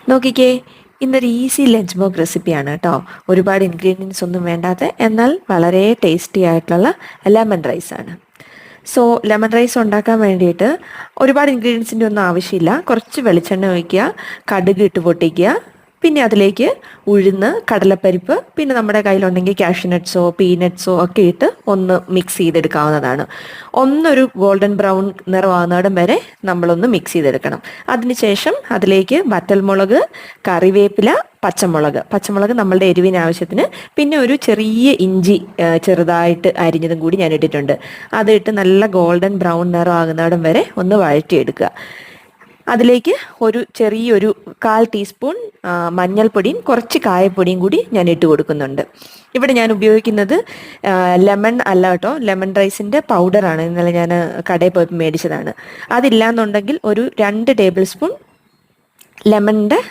നോക്കിക്കേ, ഇന്നൊരു easy lunch box റെസിപ്പിയാണ് കേട്ടോ. ഒരുപാട് ഇൻഗ്രീഡിയൻസ് ഒന്നും വേണ്ടാത്ത എന്നാൽ വളരെ ടേസ്റ്റി ആയിട്ടുള്ള ലെമൺ റൈസ് ആണ്. സോ ലെമൺ റൈസ് ഉണ്ടാക്കാൻ വേണ്ടിയിട്ട് ഒരുപാട് ഇൻഗ്രീഡിയൻസിൻ്റെ ഒന്നും ആവശ്യമില്ല. കുറച്ച് വെളിച്ചെണ്ണ ഒഴിക്കുക, കടുക് ഇട്ട് പൊട്ടിക്കുക, പിന്നെ അതിലേക്ക് ഉഴുന്ന്, കടലപ്പരിപ്പ്, പിന്നെ നമ്മുടെ കയ്യിലുണ്ടെങ്കിൽ കാഷ്യൂനട്ട്സോ പീനട്ട്സോ ഒക്കെ ഇട്ട് ഒന്ന് മിക്സ് ചെയ്തെടുക്കാവുന്നതാണ്. ഒന്നൊരു ഗോൾഡൻ ബ്രൗൺ നിറമാകുന്നിടം വരെ നമ്മളൊന്ന് മിക്സ് ചെയ്തെടുക്കണം. അതിനുശേഷം അതിലേക്ക് വറ്റൽമുളക്, കറിവേപ്പില, പച്ചമുളക് നമ്മളുടെ എരിവിന് ആവശ്യത്തിന്, പിന്നെ ഒരു ചെറിയ ഇഞ്ചി ചെറുതായിട്ട് അരിഞ്ഞതും കൂടി ഞാൻ ഇട്ടിട്ടുണ്ട്. അതിട്ട് നല്ല ഗോൾഡൻ ബ്രൗൺ നിറമാകുന്നിടം വരെ ഒന്ന് വഴറ്റിയെടുക്കുക. അതിലേക്ക് ഒരു ചെറിയൊരു 1/4 ടീസ്പൂൺ മഞ്ഞൾപ്പൊടിയും കുറച്ച് കായപ്പൊടിയും കൂടി ഞാൻ ഇട്ട് കൊടുക്കുന്നുണ്ട്. ഇവിടെ ഞാൻ ഉപയോഗിക്കുന്നത് ലെമൺ അല്ല കേട്ടോ, ലെമൺ റൈസിൻ്റെ പൗഡറാണ്. ഇന്നലെ ഞാൻ കടയിൽ പോയപ്പോൾ മേടിച്ചതാണ്. അതില്ലാന്നുണ്ടെങ്കിൽ ഒരു 2 ടേബിൾ സ്പൂൺ ലെമണിൻ്റെ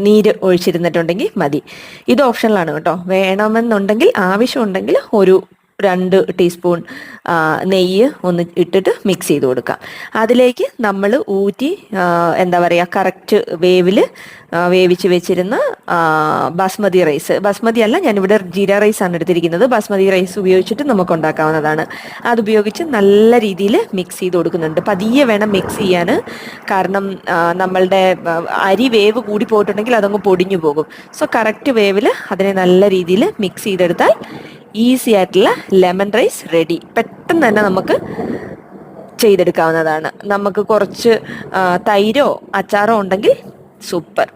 നീര് ഒഴിച്ചിരുന്നിട്ടുണ്ടെങ്കിൽ മതി. ഇത് ഓപ്ഷനിലാണ് കേട്ടോ. വേണമെന്നുണ്ടെങ്കിൽ ആവശ്യമുണ്ടെങ്കിൽ ഒരു 2 ടീസ്പൂൺ നെയ്യ് ഒന്ന് ഇട്ടിട്ട് മിക്സ് ചെയ്ത് കൊടുക്കാം. അതിലേക്ക് നമ്മൾ ഊറ്റി എന്താ പറയുക, കറക്റ്റ് വേവിൽ വേവിച്ച് വെച്ചിരുന്ന ബസ്മതി അല്ല, ഞാനിവിടെ ജീര റൈസാണ് എടുത്തിരിക്കുന്നത്. ബസ്മതി റൈസ് ഉപയോഗിച്ചിട്ട് നമുക്ക് ഉണ്ടാക്കാവുന്നതാണ്. അതുപയോഗിച്ച് നല്ല രീതിയിൽ മിക്സ് ചെയ്ത് കൊടുക്കുന്നുണ്ട്. പതിയെ വേണം മിക്സ് ചെയ്യാൻ, കാരണം നമ്മളുടെ അരി വേവ് കൂടി പോയിട്ടുണ്ടെങ്കിൽ അതങ്ങ് പൊടിഞ്ഞു പോകും. സോ കറക്റ്റ് വേവിൽ അതിനെ നല്ല രീതിയിൽ മിക്സ് ചെയ്തെടുത്താൽ ഈസി ആയിട്ടുള്ള ലെമൺ റൈസ് റെഡി. പെട്ടെന്ന് തന്നെ നമുക്ക് ചെയ്തെടുക്കാവുന്നതാണ്. നമുക്ക് കുറച്ച് തൈരോ അച്ചാറോ ഉണ്ടെങ്കിൽ സൂപ്പർ.